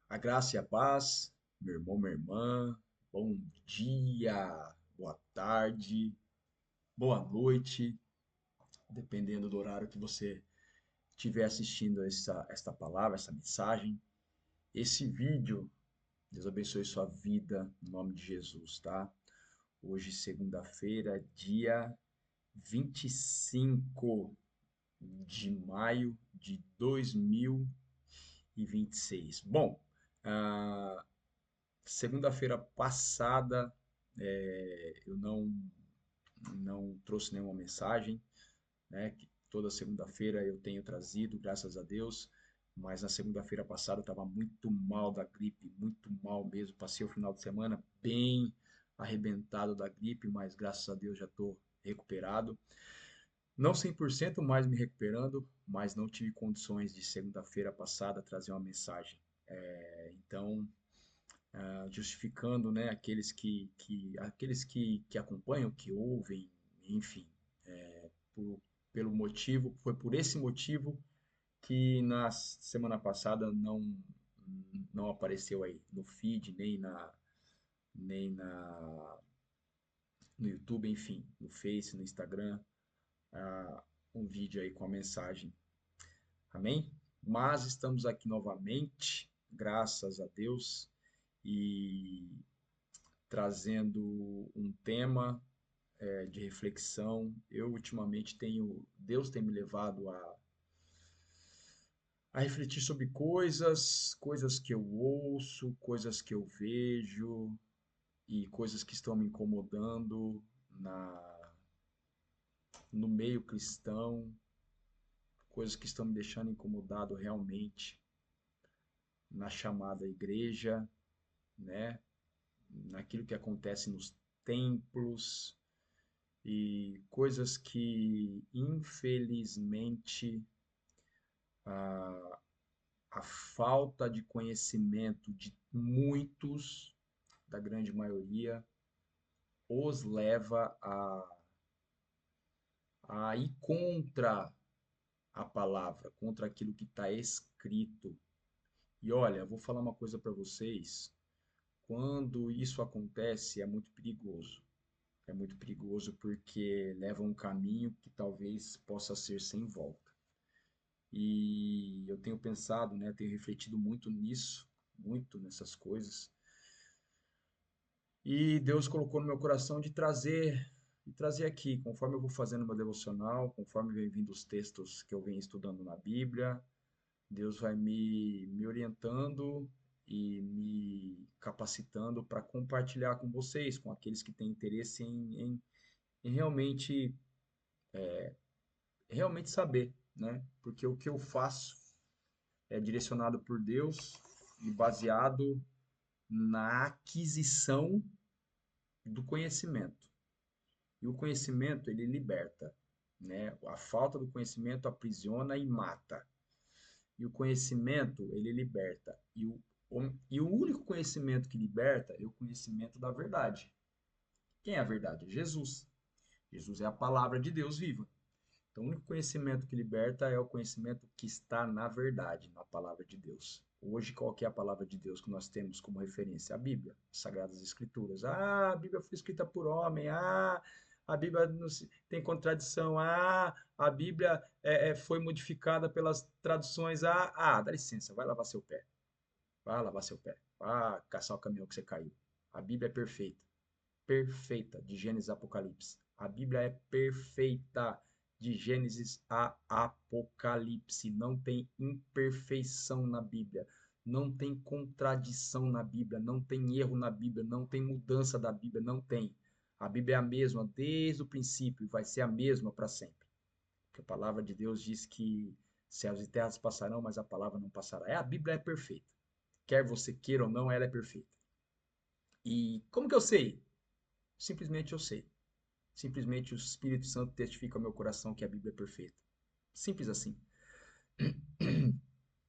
A graça e a paz, meu irmão, minha irmã, bom dia, boa tarde, boa noite, dependendo do horário que você estiver assistindo esta palavra, essa mensagem. Esse vídeo, Deus abençoe sua vida, em nome de Jesus, tá? Hoje, segunda-feira, dia 25 de maio de 2026. Bom, ah, segunda-feira passada, eu não trouxe nenhuma mensagem, né? Que toda segunda-feira eu tenho trazido, graças a Deus. Mas na segunda-feira passada eu estava muito mal da gripe, muito mal mesmo. Passei o final de semana bem arrebentado da gripe, mas graças a Deus já estou recuperado. Não 100% mais me recuperando, mas não tive condições de segunda-feira passada trazer uma mensagem. Então, justificando, né, aqueles que acompanham, que ouvem, enfim, por, pelo motivo, foi por esse motivo que na semana passada não apareceu aí no feed, nem no YouTube, enfim, no Face, no Instagram, um vídeo aí com a mensagem. Amém? Mas estamos aqui novamente, graças a Deus, e trazendo um tema de reflexão. Eu ultimamente Deus tem me levado a refletir sobre coisas que eu ouço, coisas que eu vejo e coisas que estão me incomodando no meio cristão, coisas que estão me deixando incomodado realmente na chamada igreja, né? Naquilo que acontece nos templos e coisas que infelizmente a, a falta de conhecimento de muitos, da grande maioria, os leva a ir contra a palavra, contra aquilo que está escrito. E olha, eu vou falar uma coisa para vocês: quando isso acontece, é muito perigoso. É muito perigoso porque leva um caminho que talvez possa ser sem volta. E eu tenho pensado, né, tenho refletido muito nisso, muito nessas coisas. E Deus colocou no meu coração de trazer aqui, conforme eu vou fazendo meu devocional, conforme vem vindo os textos que eu venho estudando na Bíblia, Deus vai me orientando e me capacitando para compartilhar com vocês, com aqueles que têm interesse em realmente saber, né? Porque o que eu faço é direcionado por Deus e baseado na aquisição do conhecimento. E o conhecimento, ele liberta, né? A falta do conhecimento aprisiona e mata. E o conhecimento, ele liberta. E o único conhecimento que liberta é o conhecimento da verdade. Quem é a verdade? É Jesus. Jesus é a palavra de Deus viva. Então, o único conhecimento que liberta é o conhecimento que está na verdade, na palavra de Deus. Hoje, qual que é a palavra de Deus que nós temos como referência? A Bíblia, as Sagradas Escrituras. Ah, a Bíblia foi escrita por homem. Ah, a Bíblia tem contradição. Ah, a Bíblia foi modificada pelas traduções. Dá licença, vai lavar seu pé. Vai lavar seu pé. Vai caçar o caminhão que você caiu. A Bíblia é perfeita. Perfeita, de Gênesis a Apocalipse. A Bíblia é perfeita de Gênesis a Apocalipse. Não tem imperfeição na Bíblia. Não tem contradição na Bíblia. Não tem erro na Bíblia. Não tem mudança da Bíblia. Não tem. A Bíblia é a mesma desde o princípio e vai ser a mesma para sempre. Porque a palavra de Deus diz que céus e terras passarão, mas a palavra não passará. A Bíblia é perfeita. Quer você queira ou não, ela é perfeita. E como que eu sei? Simplesmente eu sei. Simplesmente o Espírito Santo testifica ao meu coração que a Bíblia é perfeita. Simples assim.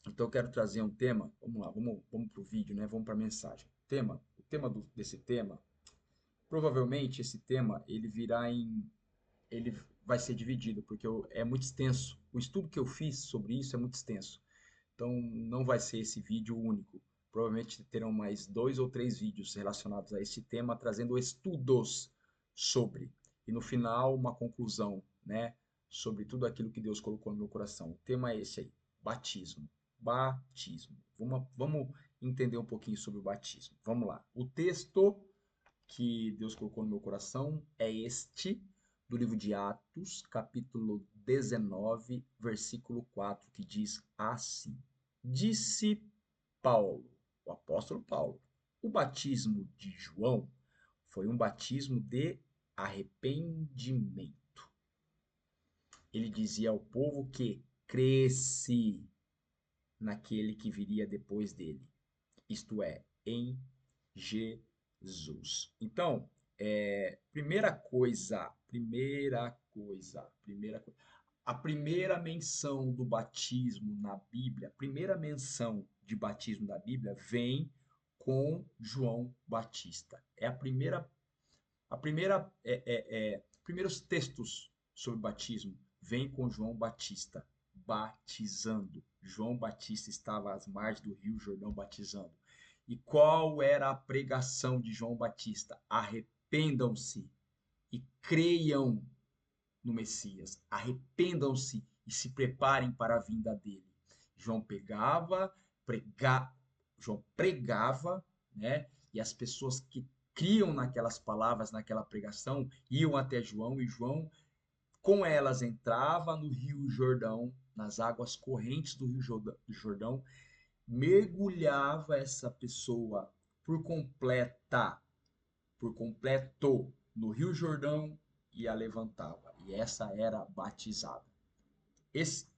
Então eu quero trazer um tema. Vamos lá, vamos para o vídeo, né? Vamos para a mensagem. Desse tema, provavelmente esse tema ele vai ser dividido, porque é muito extenso. O estudo que eu fiz sobre isso é muito extenso. Então não vai ser esse vídeo único, Provavelmente terão mais 2 ou 3 vídeos relacionados a esse tema, trazendo estudos sobre. E no final, uma conclusão, né? Sobre tudo aquilo que Deus colocou no meu coração. O tema é esse aí: batismo. Batismo. Vamos entender um pouquinho sobre o batismo. Vamos lá. O texto que Deus colocou no meu coração é este, do livro de Atos, capítulo 19, versículo 4, que diz assim: Disse Paulo, o apóstolo Paulo, o batismo de João foi um batismo de arrependimento. Ele dizia ao povo que cresce naquele que viria depois dele, isto é, em Jesus. Então, a primeira menção do batismo na Bíblia, a primeira menção de batismo da Bíblia vem com João Batista. É primeiros textos sobre batismo vêm com João Batista batizando. João Batista estava às margens do Rio Jordão batizando. E qual era a pregação de João Batista? Arrependam-se e creiam no Messias. Arrependam-se e se preparem para a vinda dele. João João pregava, né? E as pessoas que criam naquelas palavras, naquela pregação, iam até João e João, com elas, entrava no Rio Jordão, nas águas correntes do Rio Jordão, mergulhava essa pessoa por completa, por completo no Rio Jordão e a levantava. E essa era batizada. Esse,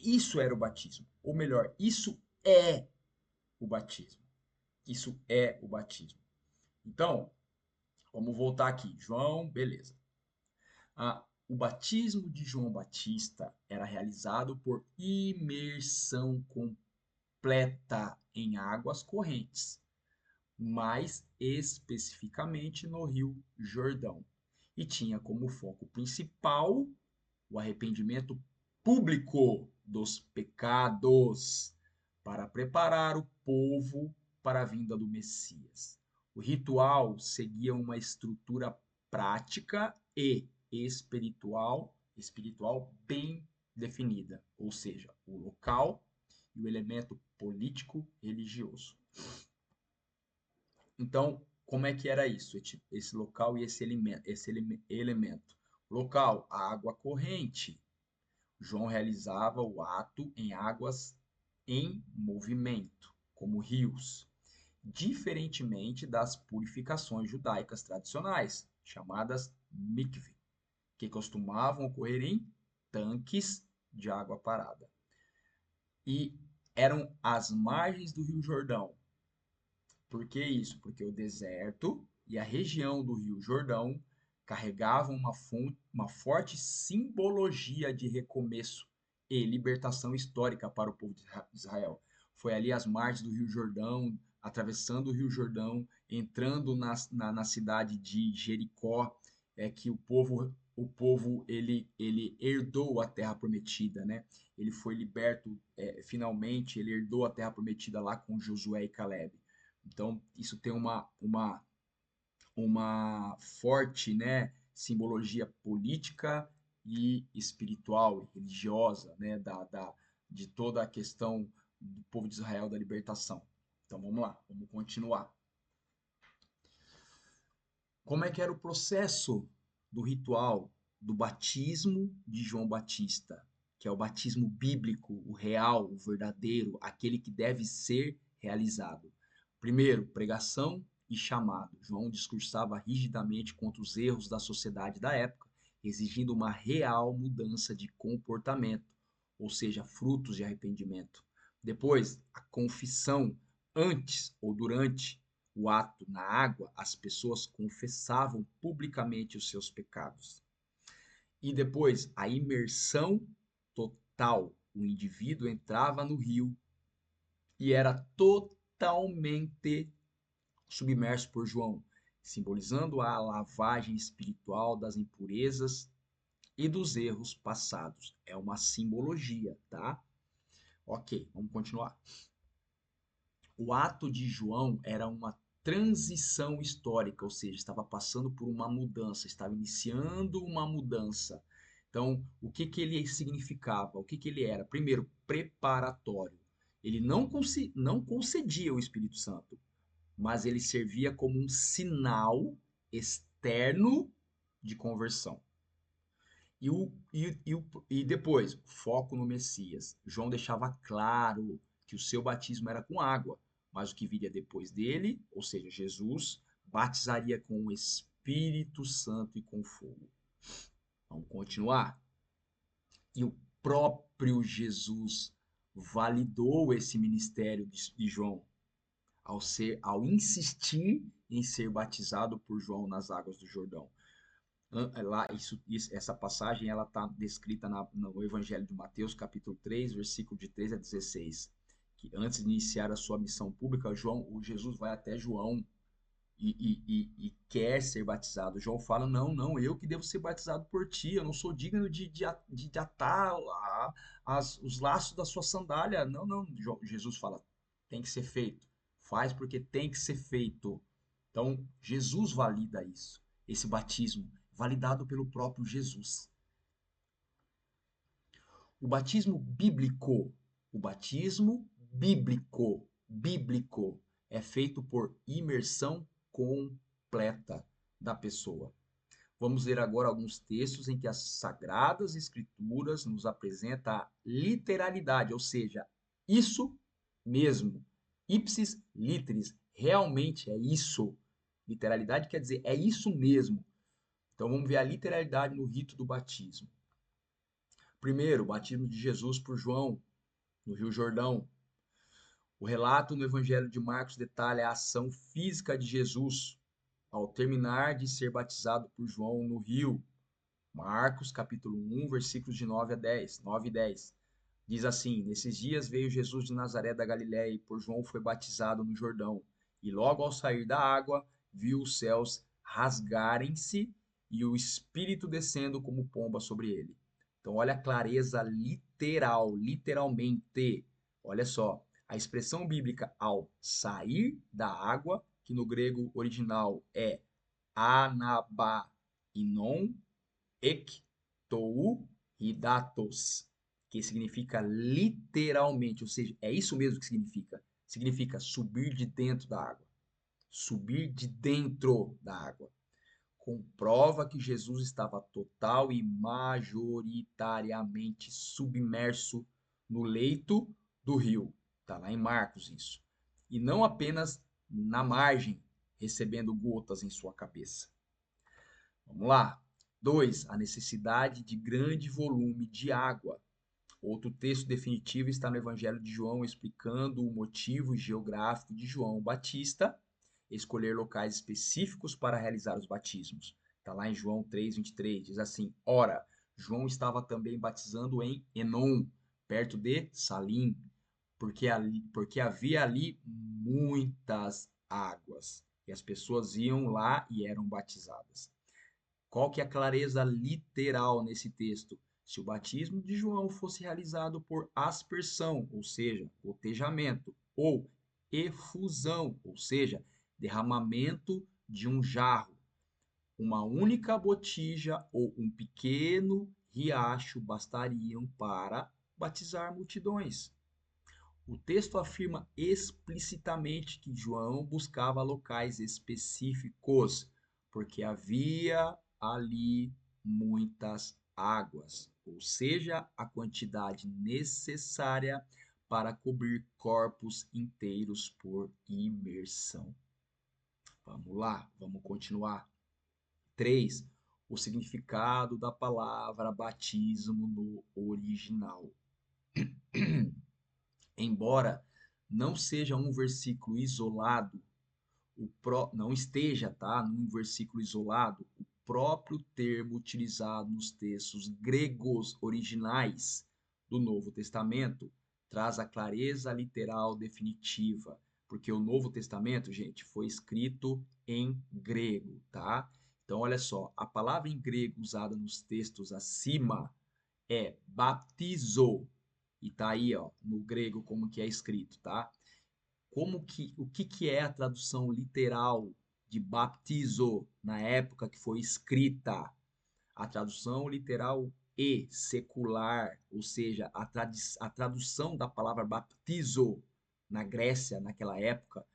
isso era o batismo. Ou melhor, isso é o batismo. Isso é o batismo. Então, vamos voltar aqui. João, beleza. O batismo de João Batista era realizado por imersão completa em águas correntes, mais especificamente no Rio Jordão. E tinha como foco principal o arrependimento público dos pecados para preparar o povo para a vinda do Messias. O ritual seguia uma estrutura prática e espiritual bem definida, ou seja, o local e o elemento político religioso. Então, como é que era isso? Esse local e esse elemento. Local, a água corrente. João realizava o ato em águas em movimento, como rios, diferentemente das purificações judaicas tradicionais, chamadas mikve, que costumavam ocorrer em tanques de água parada. E eram às margens do Rio Jordão. Por que isso? Porque o deserto e a região do Rio Jordão carregavam uma forte simbologia de recomeço e libertação histórica para o povo de Israel. Foi ali às margens do Rio Jordão, atravessando o Rio Jordão, entrando na cidade de Jericó, que o povo ele herdou a terra prometida, né? Ele foi liberto, finalmente, ele herdou a terra prometida lá com Josué e Caleb. Então, isso tem uma forte, né, simbologia política e espiritual, e religiosa, né, de toda a questão do povo de Israel, da libertação. Então, vamos lá, vamos continuar. Como é que era o processo do ritual do batismo de João Batista, que é o batismo bíblico, o real, o verdadeiro, aquele que deve ser realizado? Primeiro, pregação e chamado. João discursava rigidamente contra os erros da sociedade da época, exigindo uma real mudança de comportamento, ou seja, frutos de arrependimento. Depois, a confissão. Antes ou durante o ato na água, as pessoas confessavam publicamente os seus pecados. E depois, a imersão total. O indivíduo entrava no rio e era totalmente submerso por João, simbolizando a lavagem espiritual das impurezas e dos erros passados. É uma simbologia, tá? Ok, vamos continuar. O ato de João era uma transição histórica, ou seja, estava passando por uma mudança, estava iniciando uma mudança. Então, o que que ele significava? O que que ele era? Primeiro, preparatório. Ele não concedia o Espírito Santo, mas ele servia como um sinal externo de conversão. E depois, foco no Messias. João deixava claro que o seu batismo era com água, mas o que viria depois dele, ou seja, Jesus, batizaria com o Espírito Santo e com fogo. Vamos continuar. E o próprio Jesus validou esse ministério de João ao insistir em ser batizado por João nas águas do Jordão. Lá, essa passagem ela está descrita no Evangelho de Mateus, capítulo 3, versículo de 13 a 16. Que antes de iniciar a sua missão pública, o Jesus vai até João e quer ser batizado. João fala: Não, não, eu que devo ser batizado por ti, eu não sou digno de atar os laços da sua sandália. Não, não. Jesus fala: Tem que ser feito. Faz porque tem que ser feito. Então, Jesus valida isso, esse batismo, validado pelo próprio Jesus. O batismo bíblico, o batismo bíblico é feito por imersão completa da pessoa. Vamos ler agora alguns textos em que as Sagradas Escrituras nos apresenta a literalidade, ou seja, isso mesmo, ipsis literis, realmente é isso. Literalidade quer dizer é isso mesmo. Então vamos ver a literalidade no rito do batismo. Primeiro, o batismo de Jesus por João no Rio Jordão. O relato no Evangelho de Marcos detalha a ação física de Jesus ao terminar de ser batizado por João no rio. Marcos, capítulo 1, versículos de 9 a 10, 9 e 10. Diz assim: Nesses dias veio Jesus de Nazaré da Galiléia e por João foi batizado no Jordão. E logo ao sair da água, viu os céus rasgarem-se e o Espírito descendo como pomba sobre ele. Então, olha a clareza literal, literalmente. Olha só, a expressão bíblica ao sair da água, que no grego original é anabainon, ektou e datos, que significa literalmente, ou seja, é isso mesmo que significa. Significa subir de dentro da água. Subir de dentro da água. Comprova que Jesus estava total e majoritariamente submerso no leito do rio. Está lá em Marcos isso. E não apenas na margem, recebendo gotas em sua cabeça. Vamos lá. 2. A necessidade de grande volume de água. Outro texto definitivo está no Evangelho de João, explicando o motivo geográfico de João Batista escolher locais específicos para realizar os batismos. Está lá em João 3:23, diz assim: Ora, João estava também batizando em Enom, perto de Salim, porque havia ali muitas águas. E as pessoas iam lá e eram batizadas. Qual que é a clareza literal nesse texto? Se o batismo de João fosse realizado por aspersão, ou seja, gotejamento, ou efusão, ou seja, derramamento de um jarro, uma única botija ou um pequeno riacho bastariam para batizar multidões. O texto afirma explicitamente que João buscava locais específicos, porque havia ali muitas águas, ou seja, a quantidade necessária para cobrir corpos inteiros por imersão. Vamos lá, vamos continuar. 3. O significado da palavra batismo no original. Embora não seja um versículo isolado, não esteja, tá, num versículo isolado, o próprio termo utilizado nos textos gregos originais do Novo Testamento traz a clareza literal definitiva, porque o Novo Testamento, gente, foi escrito em grego, tá? Então, olha só, a palavra em grego usada nos textos acima é baptizo, e tá aí, ó, no grego como que é escrito, tá? o que que é a tradução literal de baptizo na época que foi escrita? A tradução literal e secular, ou seja, a tradução da palavra baptizo na Grécia naquela época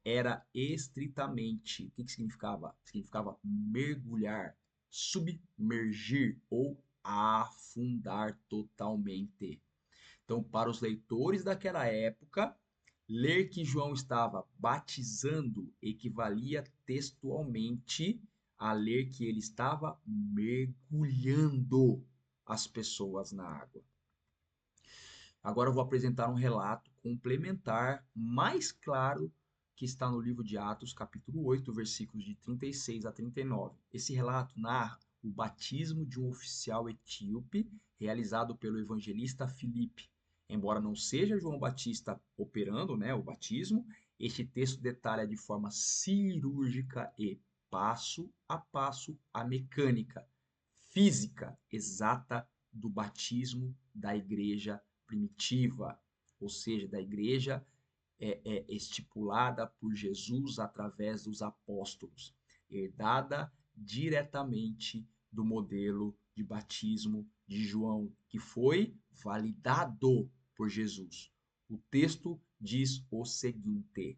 era estritamente, o que que significava? Significava mergulhar, submergir ou afundar totalmente. Então, para os leitores daquela época, ler que João estava batizando equivalia textualmente a ler que ele estava mergulhando as pessoas na água. Agora eu vou apresentar um relato complementar mais claro que está no livro de Atos, capítulo 8, versículos de 36 a 39. Esse relato narra o batismo de um oficial etíope realizado pelo evangelista Filipe. Embora não seja João Batista operando, né, o batismo, este texto detalha de forma cirúrgica e passo a mecânica física exata do batismo da igreja primitiva, ou seja, da igreja estipulada por Jesus através dos apóstolos, herdada diretamente do modelo de batismo de João, que foi validado por Jesus. O texto diz o seguinte: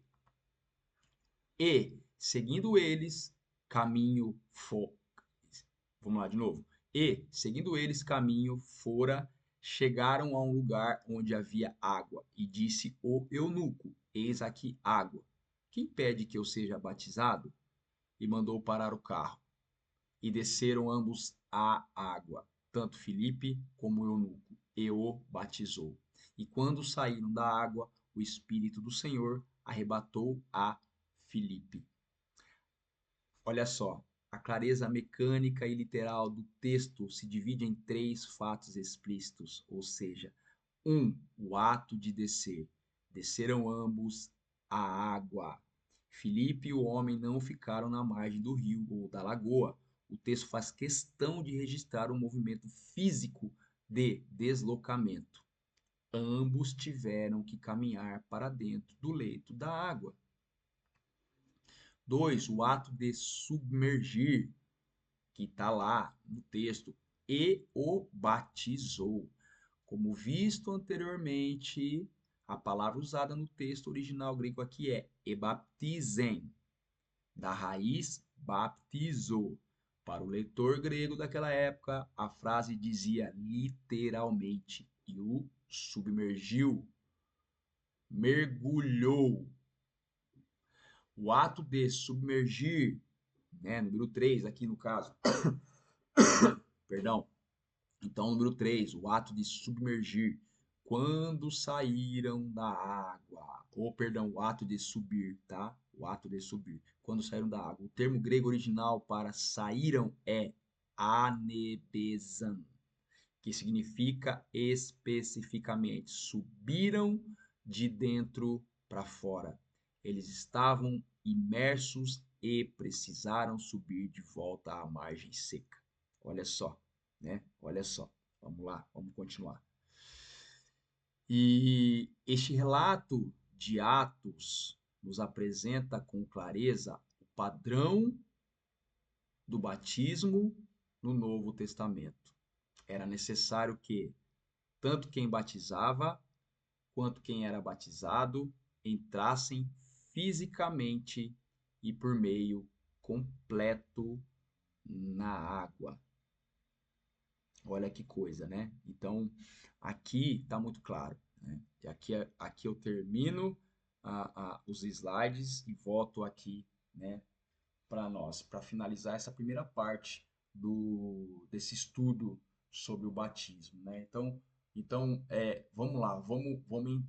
E, seguindo eles, caminho fo... Vamos lá de novo. E, seguindo eles caminho fora, chegaram a um lugar onde havia água, e disse o eunuco: Eis aqui água. Quem pede que eu seja batizado? E mandou parar o carro. E desceram ambos à água, tanto Filipe como o eunuco, e o batizou. E quando saíram da água, o Espírito do Senhor arrebatou a Filipe. Olha só, a clareza mecânica e literal do texto se divide em três fatos explícitos, ou seja, o ato de descer. Desceram ambos à água. Filipe e o homem não ficaram na margem do rio ou da lagoa. O texto faz questão de registrar o movimento físico de deslocamento. Ambos tiveram que caminhar para dentro do leito da água. 2, o ato de submergir, que está lá no texto, e o batizou. Como visto anteriormente, a palavra usada no texto original grego aqui é ebaptizen, da raiz baptizo. Para o leitor grego daquela época, a frase dizia literalmente, e o submergiu, mergulhou. O ato de submergir, né, número 3 aqui no caso, perdão. Então, número 3, o ato de submergir. Quando saíram da água. Ou, perdão, o ato de subir, tá? O ato de subir. Quando saíram da água. O termo grego original para saíram é anebesan, que significa especificamente subiram de dentro para fora. Eles estavam imersos e precisaram subir de volta à margem seca. Olha só, né? Olha só. Vamos lá, vamos continuar. E este relato de Atos nos apresenta com clareza o padrão do batismo no Novo Testamento. Era necessário que tanto quem batizava quanto quem era batizado entrassem fisicamente e por meio completo na água. Olha que coisa, né? Então, aqui está muito claro, né? E aqui eu termino os slides e volto aqui, né, para nós, para finalizar essa primeira parte desse estudo sobre o batismo, né? Então, vamos lá, vamos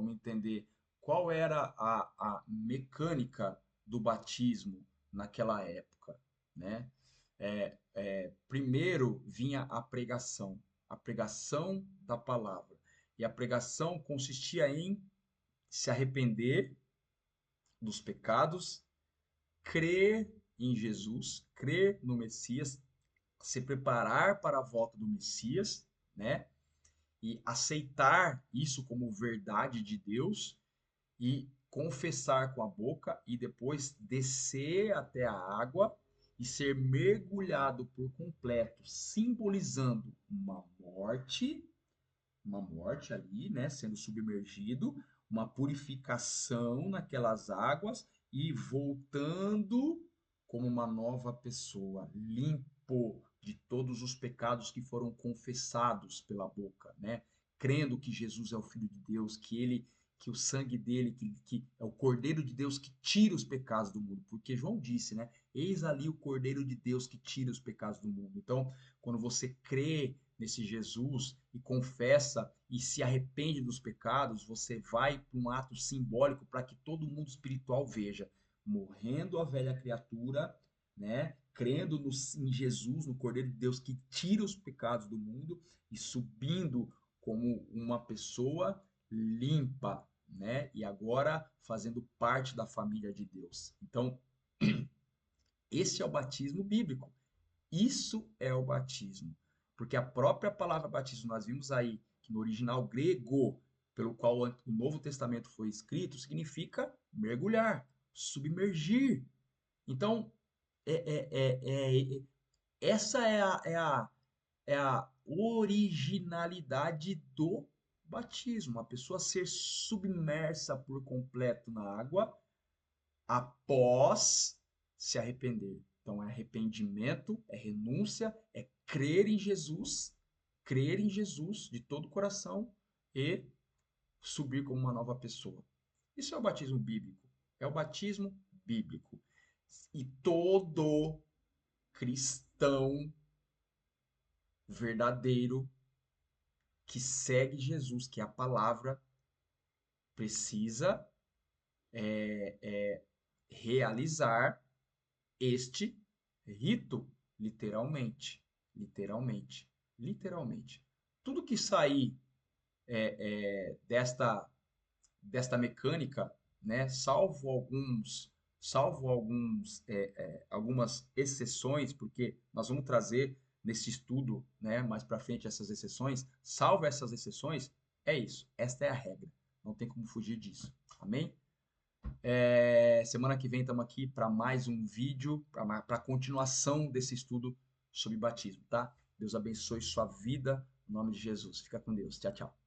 entender qual era a mecânica do batismo naquela época, né? Primeiro vinha a pregação da palavra, e a pregação consistia em se arrepender dos pecados, crer em Jesus, crer no Messias, se preparar para a volta do Messias, né? e aceitar isso como verdade de Deus e confessar com a boca e depois descer até a água e ser mergulhado por completo, simbolizando uma morte ali, né, sendo submergido, uma purificação naquelas águas e voltando como uma nova pessoa, limpo de todos os pecados que foram confessados pela boca, né? Crendo que Jesus é o Filho de Deus, que o sangue dele, que é o Cordeiro de Deus que tira os pecados do mundo, porque João disse, né? Eis ali o Cordeiro de Deus que tira os pecados do mundo. Então, quando você crê nesse Jesus e confessa e se arrepende dos pecados, você vai para um ato simbólico para que todo mundo espiritual veja, morrendo a velha criatura, né? Crendo em Jesus, no Cordeiro de Deus que tira os pecados do mundo e subindo como uma pessoa limpa, né? E agora fazendo parte da família de Deus. Então, esse é o batismo bíblico. Isso é o batismo. Porque a própria palavra batismo, nós vimos aí que no original grego, pelo qual o Novo Testamento foi escrito, significa mergulhar, submergir. Então, essa é a originalidade do batismo. A pessoa ser submersa por completo na água após se arrepender. Então, é arrependimento, é renúncia, é crer em Jesus de todo o coração e subir como uma nova pessoa. Isso é o batismo bíblico. É o batismo bíblico. E todo cristão verdadeiro que segue Jesus, que é a palavra, precisa realizar este rito, literalmente, literalmente, literalmente. Tudo que sair desta mecânica, né, algumas exceções, porque nós vamos trazer nesse estudo, né, mais para frente essas exceções, salvo essas exceções, é isso. Esta é a regra. Não tem como fugir disso. Amém? Semana que vem estamos aqui para mais um vídeo, para a continuação desse estudo sobre batismo, tá? Deus abençoe sua vida, em nome de Jesus. Fica com Deus. Tchau, tchau.